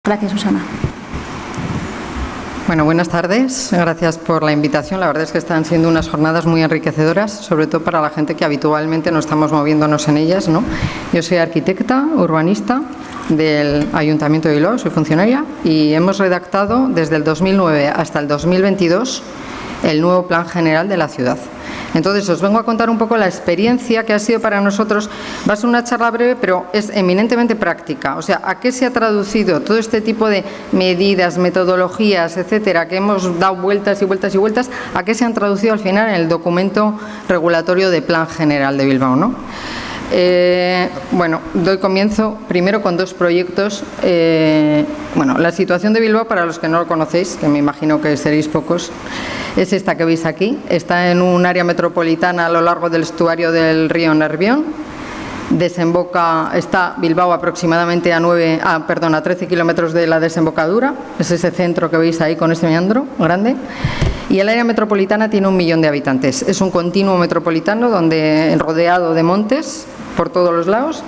Gracias, Susana. Bueno, buenas tardes. Gracias por la invitación. La verdad es que están siendo unas jornadas muy enriquecedoras, sobre todo para la gente que habitualmente no estamos moviéndonos en ellas, ¿no? Yo soy arquitecta, urbanista del Ayuntamiento de Bilbao, soy funcionaria, y hemos redactado desde el 2009 hasta el 2022 el nuevo Plan General de la ciudad. Entonces, os vengo a contar un poco la experiencia que ha sido para nosotros. Va a ser una charla breve, pero es eminentemente práctica. O sea, ¿a qué se ha traducido todo este tipo de medidas, metodologías, etcétera, que hemos dado vueltas y vueltas y vueltas? ¿A qué se han traducido al final en el documento regulatorio de Plan General de Bilbao, ¿no? Bueno, doy comienzo primero con dos proyectos. Bueno, la situación de Bilbao, para los que no lo conocéis, que me imagino que seréis pocos, es esta que veis aquí. Está en un área metropolitana a lo largo del estuario del río Nervión. Está Bilbao aproximadamente a 13 kilómetros de la desembocadura. Es ese centro que veis ahí con ese meandro grande. Y el área metropolitana tiene 1 millón de habitantes. Es un continuo metropolitano rodeado de montes por todos los lados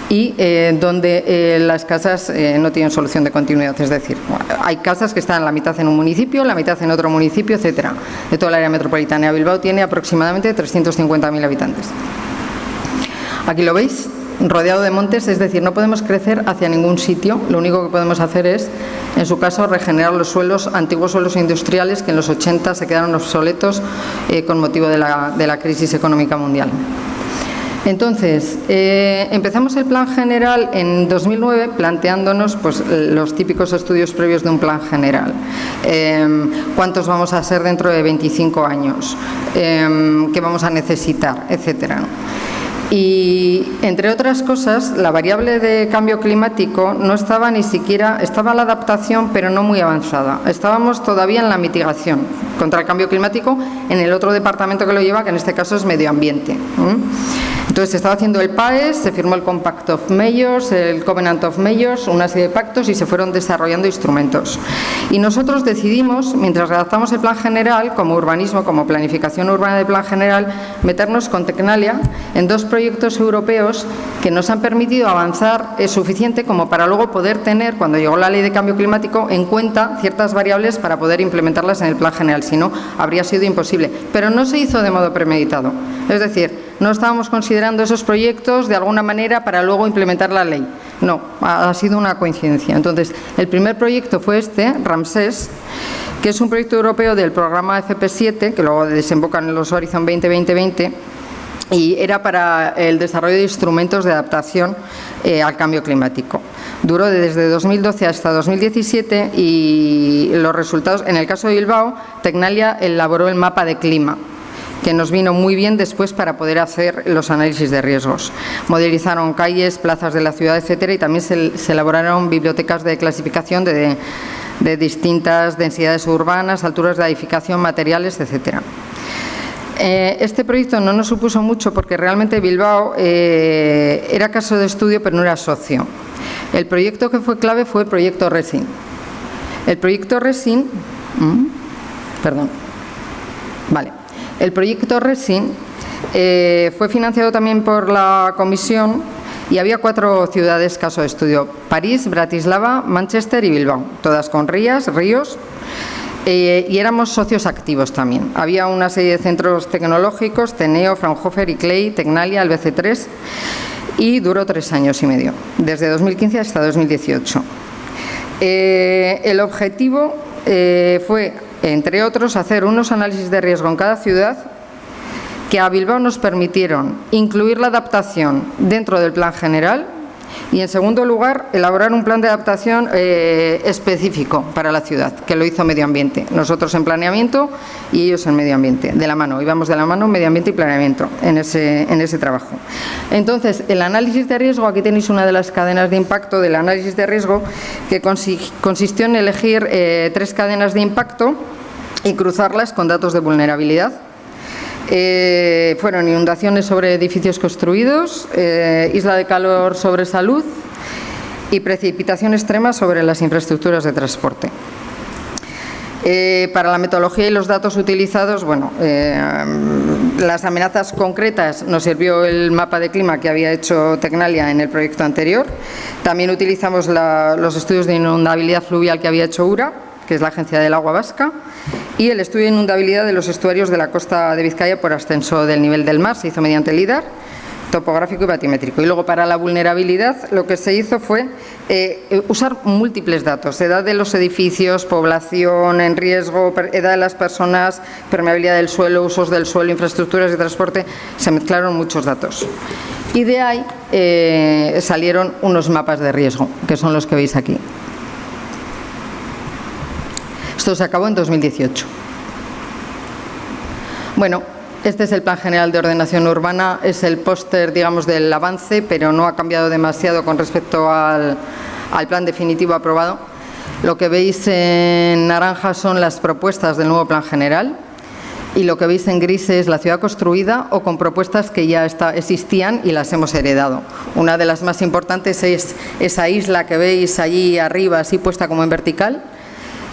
y donde las casas no tienen solución de continuidad. Es decir, hay casas que están la mitad en un municipio, la mitad en otro municipio, etcétera. De toda el área metropolitana. Bilbao tiene aproximadamente 350.000 habitantes. Aquí lo veis, rodeado de montes, es decir, no podemos crecer hacia ningún sitio. Lo único que podemos hacer es, en su caso, regenerar los suelos, antiguos suelos industriales que en los 80 se quedaron obsoletos con motivo de la crisis económica mundial. Entonces, empezamos el Plan General en 2009 planteándonos pues, los típicos estudios previos de un plan general. ¿Cuántos vamos a ser dentro de 25 años? ¿Qué vamos a necesitar? Etcétera, ¿no? Y, entre otras cosas, la variable de cambio climático no estaba ni siquiera, estaba la adaptación, pero no muy avanzada. Estábamos todavía en la mitigación contra el cambio climático en el otro departamento que lo lleva, que en este caso es Medio Ambiente. Entonces, se estaba haciendo el PAES, se firmó el Compact of Mayors, el Covenant of Mayors, una serie de pactos y se fueron desarrollando instrumentos. Y nosotros decidimos, mientras redactamos el Plan General, como urbanismo, como planificación urbana de Plan General, meternos con Tecnalia en dos proyectos europeos que nos han permitido avanzar suficiente como para luego poder tener, cuando llegó la Ley de Cambio Climático, en cuenta ciertas variables para poder implementarlas en el Plan General. Si no, habría sido imposible. Pero no se hizo de modo premeditado. Es decir, no estábamos considerando esos proyectos de alguna manera para luego implementar la ley. No, ha sido una coincidencia. Entonces, el primer proyecto fue este, Ramsés, que es un proyecto europeo del programa FP7, que luego desemboca en los Horizon 2020, y era para el desarrollo de instrumentos de adaptación al cambio climático. Duró desde 2012 hasta 2017 y los resultados, en el caso de Bilbao, Tecnalia elaboró el mapa de clima, que nos vino muy bien después para poder hacer los análisis de riesgos. Modelizaron calles, plazas de la ciudad, etcétera, y también se elaboraron bibliotecas de clasificación de distintas densidades urbanas, alturas de edificación, materiales, etcétera. Este proyecto no nos supuso mucho porque realmente Bilbao era caso de estudio, pero no era socio. El proyecto que fue clave fue el proyecto RESIN. El proyecto RESIN, El proyecto RESIN fue financiado también por la Comisión y había 4 ciudades caso de estudio: París, Bratislava, Manchester y Bilbao, todas con ríos. Y éramos socios activos también. Había una serie de centros tecnológicos, Teneo, Fraunhofer, ICLEI, Tecnalia, el BC3, y duró 3 años y medio, desde 2015 hasta 2018. El objetivo fue, entre otros, hacer unos análisis de riesgo en cada ciudad que a Bilbao nos permitieron incluir la adaptación dentro del plan general y, en segundo lugar, elaborar un plan de adaptación específico para la ciudad, que lo hizo Medio Ambiente. Nosotros en planeamiento y ellos en Medio Ambiente, de la mano. Íbamos de la mano Medio Ambiente y planeamiento en ese trabajo. Entonces, el análisis de riesgo, aquí tenéis una de las cadenas de impacto del análisis de riesgo, que consistió en elegir 3 cadenas de impacto y cruzarlas con datos de vulnerabilidad. Fueron inundaciones sobre edificios construidos, isla de calor sobre salud y precipitación extrema sobre las infraestructuras de transporte. Para la metodología y los datos utilizados, bueno, las amenazas concretas nos sirvió el mapa de clima que había hecho Tecnalia en el proyecto anterior. También utilizamos los estudios de inundabilidad fluvial que había hecho URA, que es la Agencia del Agua Vasca, y el estudio de inundabilidad de los estuarios de la costa de Vizcaya por ascenso del nivel del mar se hizo mediante el LIDAR, topográfico y batimétrico. Y luego, para la vulnerabilidad, lo que se hizo fue usar múltiples datos: edad de los edificios, población en riesgo, edad de las personas, permeabilidad del suelo, usos del suelo, infraestructuras de transporte. Se mezclaron muchos datos. Y de ahí salieron unos mapas de riesgo, que son los que veis aquí. Esto se acabó en 2018. Bueno, este es el Plan General de Ordenación Urbana, es el póster, digamos, del avance, pero no ha cambiado demasiado con respecto al plan definitivo aprobado. Lo que veis en naranja son las propuestas del nuevo Plan General, y lo que veis en gris es la ciudad construida o con propuestas que ya existían y las hemos heredado. Una de las más importantes es esa isla que veis allí arriba, así puesta como en vertical,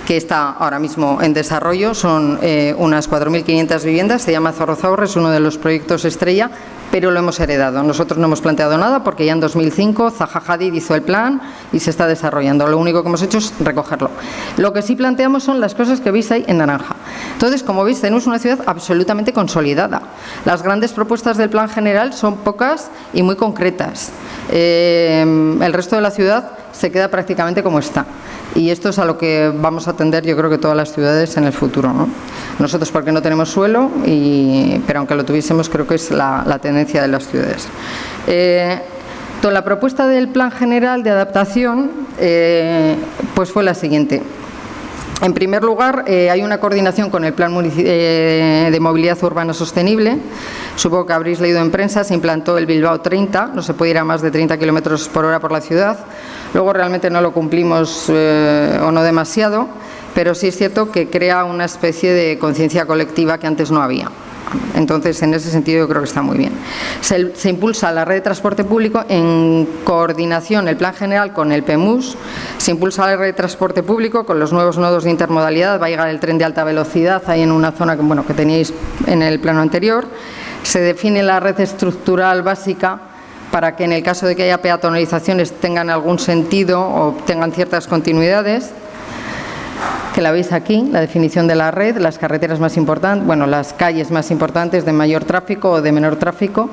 que está ahora mismo en desarrollo. Son unas 4.500 viviendas, se llama Zorrozaurre, es uno de los proyectos estrella, pero lo hemos heredado. Nosotros no hemos planteado nada porque ya en 2005 Zaha Hadid hizo el plan y se está desarrollando. Lo único que hemos hecho es recogerlo. Lo que sí planteamos son las cosas que veis ahí en naranja. Entonces, como veis, tenemos una ciudad absolutamente consolidada. Las grandes propuestas del plan general son pocas y muy concretas. El resto de la ciudad se queda prácticamente como está. Y esto es a lo que vamos a atender, yo creo, que todas las ciudades en el futuro, ¿no? Nosotros porque no tenemos suelo, pero aunque lo tuviésemos, creo que es la tendencia de las ciudades. La propuesta del Plan General de Adaptación pues fue la siguiente. En primer lugar, hay una coordinación con el Plan de Movilidad Urbana Sostenible. Supongo que habréis leído en prensa, se implantó el Bilbao 30, no se puede ir a más de 30 km por hora por la ciudad. Luego realmente no lo cumplimos o no demasiado, pero sí es cierto que crea una especie de conciencia colectiva que antes no había. Entonces, en ese sentido, yo creo que está muy bien. Se impulsa la red de transporte público en coordinación, el Plan General, con el PEMUS. Se impulsa la red de transporte público con los nuevos nodos de intermodalidad. Va a llegar el tren de alta velocidad ahí en una zona que teníais en el plano anterior. Se define la red estructural básica para que en el caso de que haya peatonalizaciones tengan algún sentido o tengan ciertas continuidades, que la veis aquí, la definición de la red, las carreteras más importantes, las calles más importantes de mayor tráfico o de menor tráfico.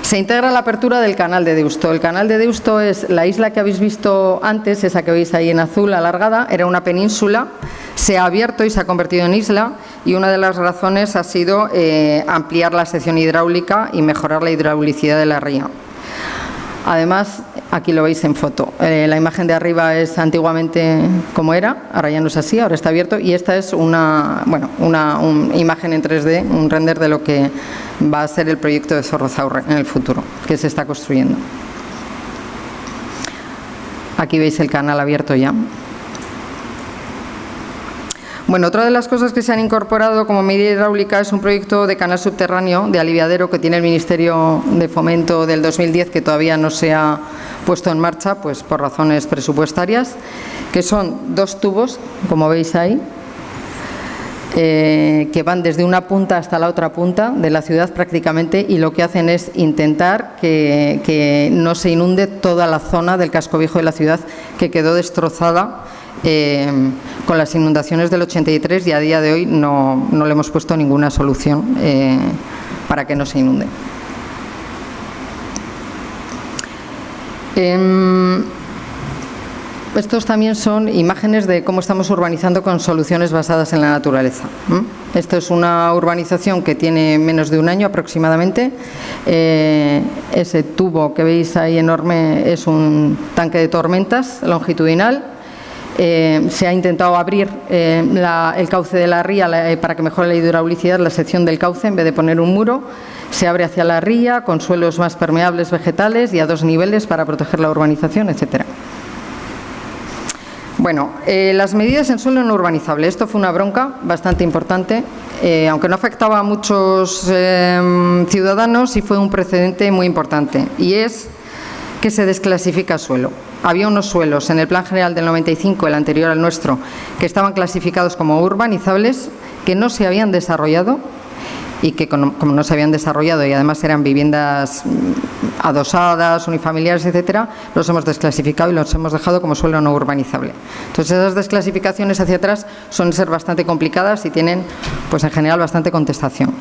Se integra la apertura del canal de Deusto. El canal de Deusto es la isla que habéis visto antes, esa que veis ahí en azul alargada, era una península, se ha abierto y se ha convertido en isla, y una de las razones ha sido ampliar la sección hidráulica y mejorar la hidraulicidad de la ría. Además, aquí lo veis en foto. La imagen de arriba es antiguamente como era, ahora ya no es así, ahora está abierto, y esta es una imagen en 3D, un render de lo que va a ser el proyecto de Zorrozaurre en el futuro, que se está construyendo. Aquí veis el canal abierto ya. Otra de las cosas que se han incorporado como medida hidráulica es un proyecto de canal subterráneo de aliviadero que tiene el Ministerio de Fomento del 2010, que todavía no se ha puesto en marcha, pues por razones presupuestarias, que son 2 tubos, como veis ahí, que van desde una punta hasta la otra punta de la ciudad prácticamente, y lo que hacen es intentar que no se inunde toda la zona del casco viejo de la ciudad, que quedó destrozada con las inundaciones del 83, y a día de hoy no le hemos puesto ninguna solución para que no se inunde. Estos también son imágenes de cómo estamos urbanizando con soluciones basadas en la naturaleza. Esto es una urbanización que tiene menos de un año aproximadamente. Ese tubo que veis ahí enorme es un tanque de tormentas longitudinal. Se ha intentado abrir el cauce de la ría para que mejore la hidraulicidad, la sección del cauce, en vez de poner un muro. Se abre hacia la ría con suelos más permeables vegetales y a 2 niveles para proteger la urbanización, etc. Las medidas en suelo no urbanizable. Esto fue una bronca bastante importante, aunque no afectaba a muchos ciudadanos, sí fue un precedente muy importante. Y es que se desclasifica suelo. Había unos suelos en el Plan General del 95, el anterior al nuestro, que estaban clasificados como urbanizables, que no se habían desarrollado y que como no se habían desarrollado y además eran viviendas adosadas, unifamiliares, etcétera, los hemos desclasificado y los hemos dejado como suelo no urbanizable. Entonces esas desclasificaciones hacia atrás suelen ser bastante complicadas y tienen, pues en general, bastante contestación.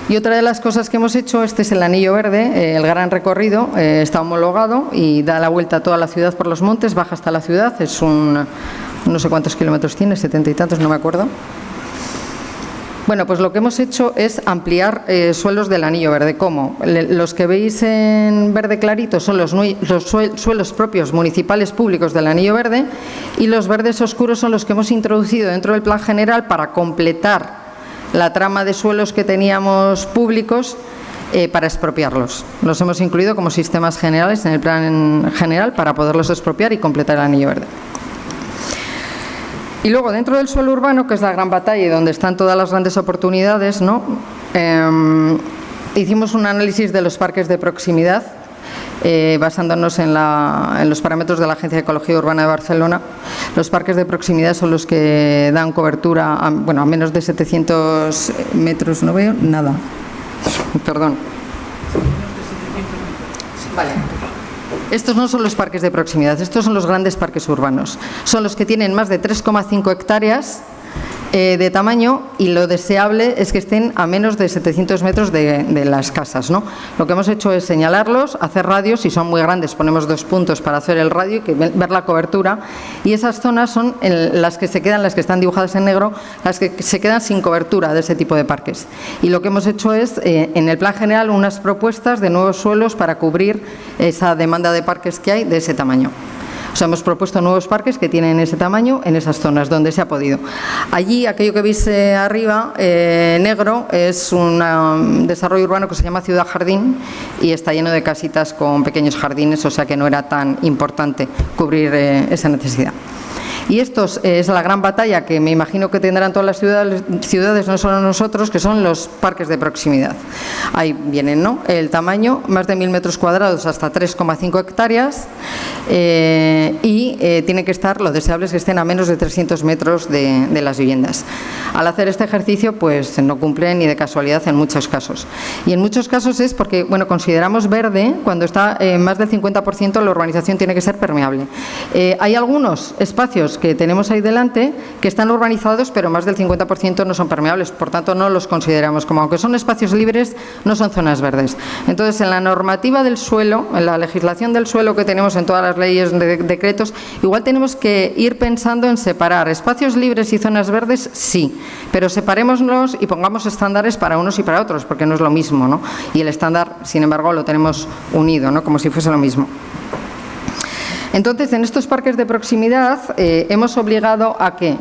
Y otra de las cosas que hemos hecho, este es el anillo verde, el gran recorrido, está homologado y da la vuelta a toda la ciudad por los montes, baja hasta la ciudad, es no sé cuántos kilómetros tiene, 70 y tantos, no me acuerdo. Bueno, pues lo que hemos hecho es ampliar suelos del anillo verde. ¿Cómo? Los que veis en verde clarito son los suelos propios municipales públicos del anillo verde y los verdes oscuros son los que hemos introducido dentro del plan general para completar la trama de suelos que teníamos públicos para expropiarlos. Los hemos incluido como sistemas generales en el plan general para poderlos expropiar y completar el anillo verde. Y luego, dentro del suelo urbano, que es la gran batalla y donde están todas las grandes oportunidades, ¿no? Hicimos un análisis de los parques de proximidad, basándonos en los parámetros de la Agencia de Ecología Urbana de Barcelona. Los parques de proximidad son los que dan cobertura a menos de 700 metros. No veo nada. Perdón. Vale. Estos no son los parques de proximidad, estos son los grandes parques urbanos. Son los que tienen más de 3,5 hectáreas de tamaño y lo deseable es que estén a menos de 700 metros de las casas, ¿no? Lo que hemos hecho es señalarlos, hacer radios, si son muy grandes ponemos 2 puntos para hacer el radio y ver la cobertura, y esas zonas son las que se quedan, las que están dibujadas en negro, las que se quedan sin cobertura de ese tipo de parques. Y lo que hemos hecho es, en el plan general, unas propuestas de nuevos suelos para cubrir esa demanda de parques que hay de ese tamaño. O sea, hemos propuesto nuevos parques que tienen ese tamaño en esas zonas donde se ha podido. Allí, aquello que veis arriba, negro, es un desarrollo urbano que se llama Ciudad Jardín y está lleno de casitas con pequeños jardines, o sea que no era tan importante cubrir esa necesidad. Y esto es la gran batalla que me imagino que tendrán todas las ciudades, no solo nosotros, que son los parques de proximidad. Ahí vienen, ¿no? El tamaño, más de 1000 metros cuadrados hasta 3,5 hectáreas y tiene que estar, lo deseable es que estén a menos de 300 metros de las viviendas. Al hacer este ejercicio, pues no cumple ni de casualidad en muchos casos. Y en muchos casos es porque, bueno, consideramos verde cuando está más del 50% la urbanización tiene que ser permeable. Hay algunos espacios que tenemos ahí delante que están urbanizados, pero más del 50% no son permeables, por tanto no los consideramos como, aunque son espacios libres, no son zonas verdes. Entonces, en la normativa del suelo, en la legislación del suelo que tenemos en todas las leyes, decretos, igual tenemos que ir pensando en separar espacios libres y zonas verdes, sí, pero separémoslos y pongamos estándares para unos y para otros, porque no es lo mismo, ¿no? Y el estándar, sin embargo, lo tenemos unido, ¿no? Como si fuese lo mismo. Entonces, en estos parques de proximidad hemos obligado a que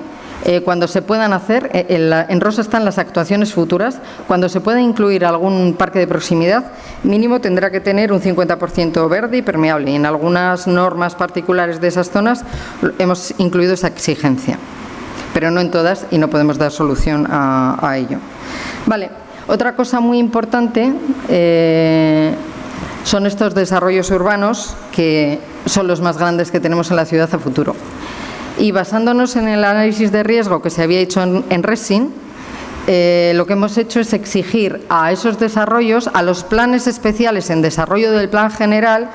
cuando se puedan hacer, en rosa están las actuaciones futuras, cuando se pueda incluir algún parque de proximidad, mínimo tendrá que tener un 50% verde y permeable. Y en algunas normas particulares de esas zonas hemos incluido esa exigencia, pero no en todas y no podemos dar solución a ello. Vale, otra cosa muy importante son estos desarrollos urbanos que son los más grandes que tenemos en la ciudad a futuro. Y basándonos en el análisis de riesgo que se había hecho en RESIN, lo que hemos hecho es exigir a esos desarrollos, a los planes especiales en desarrollo del plan general,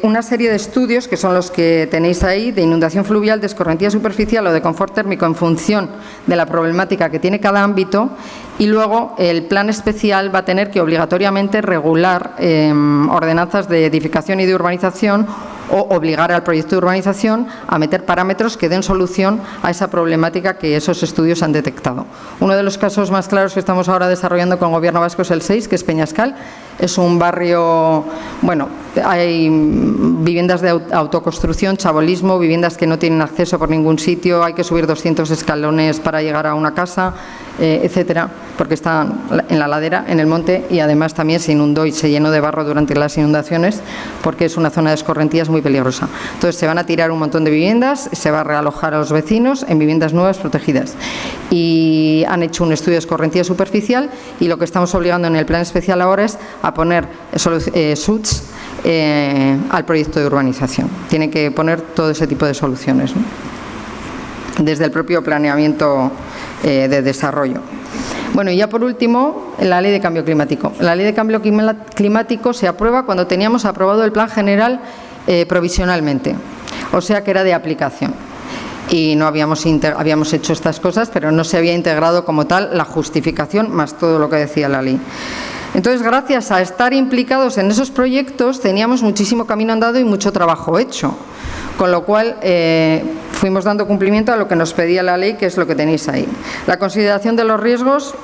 una serie de estudios que son los que tenéis ahí, de inundación fluvial, de escorrentía superficial o de confort térmico en función de la problemática que tiene cada ámbito, y luego el plan especial va a tener que obligatoriamente regular ordenanzas de edificación y de urbanización o obligar al proyecto de urbanización a meter parámetros que den solución a esa problemática que esos estudios han detectado. Uno de los casos más claros que estamos ahora desarrollando con el Gobierno vasco es el 6, que es Peñascal. Es un barrio, bueno, hay viviendas de autoconstrucción, chabolismo, viviendas que no tienen acceso por ningún sitio, hay que subir 200 escalones para llegar a una casa, etcétera, porque está en la ladera, en el monte, y además también se inundó y se llenó de barro durante las inundaciones, porque es una zona de escorrentías muy muy peligrosa. Entonces se van a tirar un montón de viviendas, se va a realojar a los vecinos en viviendas nuevas protegidas. Y han hecho un estudio de escorrentía superficial y lo que estamos obligando en el plan especial ahora es a poner SUTs al proyecto de urbanización. Tiene que poner todo ese tipo de soluciones, ¿no? Desde el propio planeamiento de desarrollo. Bueno, y ya por último, la Ley de Cambio Climático. La Ley de Cambio Climático se aprueba cuando teníamos aprobado el Plan General provisionalmente, o sea que era de aplicación. Y no habíamos hecho estas cosas, pero no se había integrado como tal la justificación más todo lo que decía la ley. Entonces, gracias a estar implicados en esos proyectos, teníamos muchísimo camino andado y mucho trabajo hecho. Con lo cual, fuimos dando cumplimiento a lo que nos pedía la ley, que es lo que tenéis ahí. La consideración de los riesgos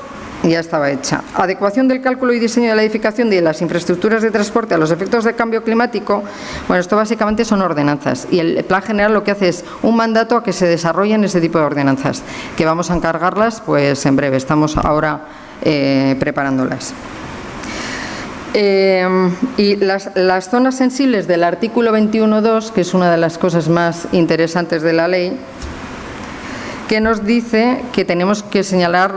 ya estaba hecha. Adecuación del cálculo y diseño de la edificación de las infraestructuras de transporte a los efectos de cambio climático. Bueno, esto básicamente son ordenanzas. Y el plan general lo que hace es un mandato a que se desarrollen ese tipo de ordenanzas, que vamos a encargarlas pues en breve. Estamos ahora preparándolas. Y las zonas sensibles del artículo 21.2, que es una de las cosas más interesantes de la ley, que nos dice que tenemos que señalar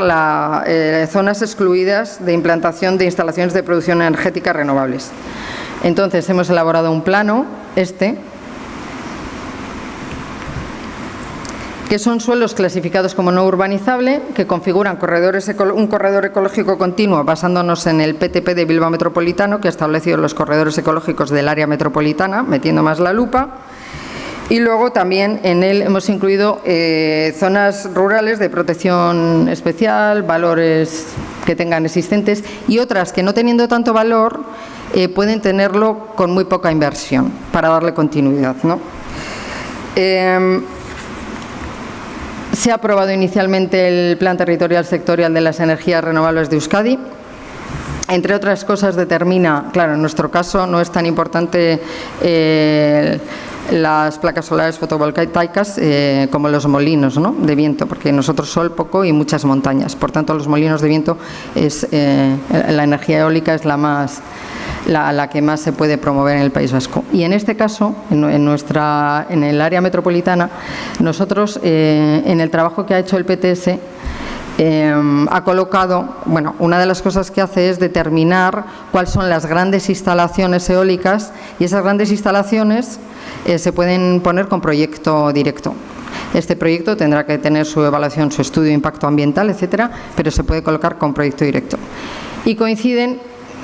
zonas excluidas de implantación de instalaciones de producción energética renovables. Entonces, hemos elaborado un plano, que son suelos clasificados como no urbanizable, que configuran un corredor ecológico continuo basándonos en el PTP de Bilbao Metropolitano, que ha establecido los corredores ecológicos del área metropolitana, metiendo más la lupa. Y luego también en él hemos incluido zonas rurales de protección especial, valores que tengan existentes y otras que no teniendo tanto valor pueden tenerlo con muy poca inversión para darle continuidad, ¿no? Se ha aprobado inicialmente el Plan Territorial Sectorial de las Energías Renovables de Euskadi. Entre otras cosas determina, claro, en nuestro caso no es tan importante las placas solares fotovoltaicas como los molinos, ¿no?, de viento, porque nosotros sol poco y muchas montañas. Por tanto, los molinos de viento la energía eólica es la que más se puede promover en el País Vasco. Y en este caso, en el área metropolitana, nosotros en el trabajo que ha hecho el PTS ha colocado, bueno, una de las cosas que hace es determinar cuáles son las grandes instalaciones eólicas y esas grandes instalaciones se pueden poner con proyecto directo. Este proyecto tendrá que tener su evaluación, su estudio de impacto ambiental, etcétera, pero se puede colocar con proyecto directo. Y coinciden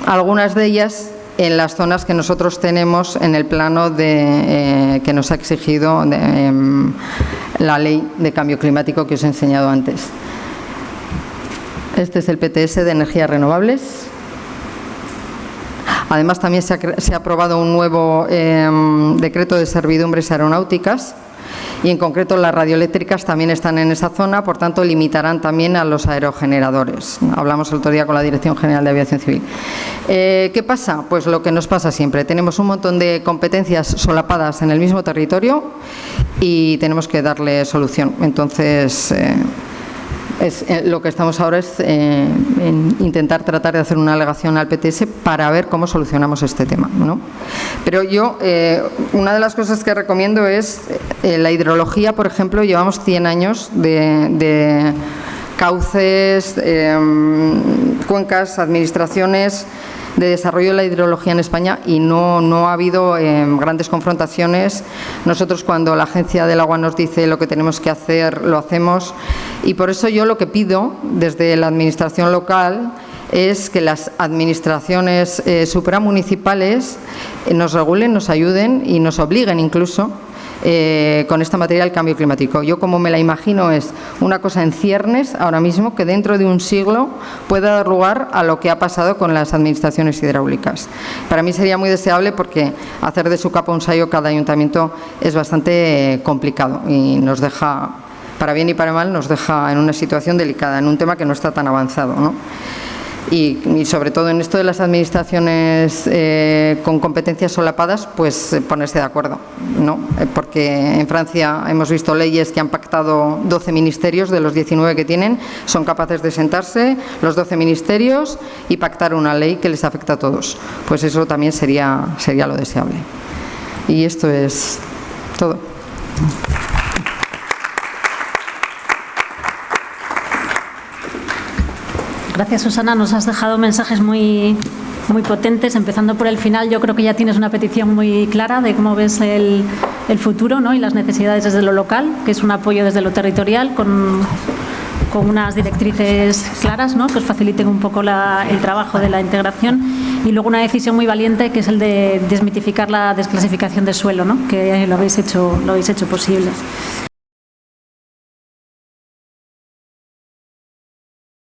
algunas de ellas en las zonas que nosotros tenemos en el plano que nos ha exigido la Ley de Cambio Climático que os he enseñado antes. Este es el PTS de energías renovables. Además, también se ha aprobado un nuevo decreto de servidumbres aeronáuticas y, en concreto, las radioeléctricas también están en esa zona, por tanto, limitarán también a los aerogeneradores. Hablamos el otro día con la Dirección General de Aviación Civil. ¿Qué pasa? Pues lo que nos pasa siempre. Tenemos un montón de competencias solapadas en el mismo territorio y tenemos que darle solución. Entonces, lo que estamos ahora es en intentar tratar de hacer una alegación al PTS para ver cómo solucionamos este tema, ¿no? Pero yo, una de las cosas que recomiendo es la hidrología, por ejemplo. Llevamos 100 años de cauces, cuencas, administraciones de desarrollo de la hidrología en España y no ha habido grandes confrontaciones. Nosotros, cuando la Agencia del Agua nos dice lo que tenemos que hacer, lo hacemos, y por eso yo lo que pido desde la administración local es que las administraciones supramunicipales nos regulen, nos ayuden y nos obliguen incluso con esta materia del cambio climático. Yo, como me la imagino, es una cosa en ciernes ahora mismo que dentro de un siglo pueda dar lugar a lo que ha pasado con las administraciones hidráulicas. Para mí sería muy deseable, porque hacer de su capa un sayo cada ayuntamiento es bastante complicado y nos deja, para bien y para mal, nos deja en una situación delicada, en un tema que no está tan avanzado, ¿no? Y sobre todo en esto de las administraciones con competencias solapadas, pues ponerse de acuerdo, ¿no? Porque en Francia hemos visto leyes que han pactado 12 ministerios de los 19 que tienen, son capaces de sentarse los 12 ministerios y pactar una ley que les afecta a todos. Pues eso también sería lo deseable. Y esto es todo. Gracias, Susana. Nos has dejado mensajes muy potentes, empezando por el final. Yo creo que ya tienes una petición muy clara de cómo ves el futuro, ¿no? Y las necesidades desde lo local, que es un apoyo desde lo territorial con unas directrices claras, ¿no? Que os faciliten un poco el trabajo de la integración, y luego una decisión muy valiente, que es el de desmitificar la desclasificación de suelo, ¿no? Que lo habéis hecho posible.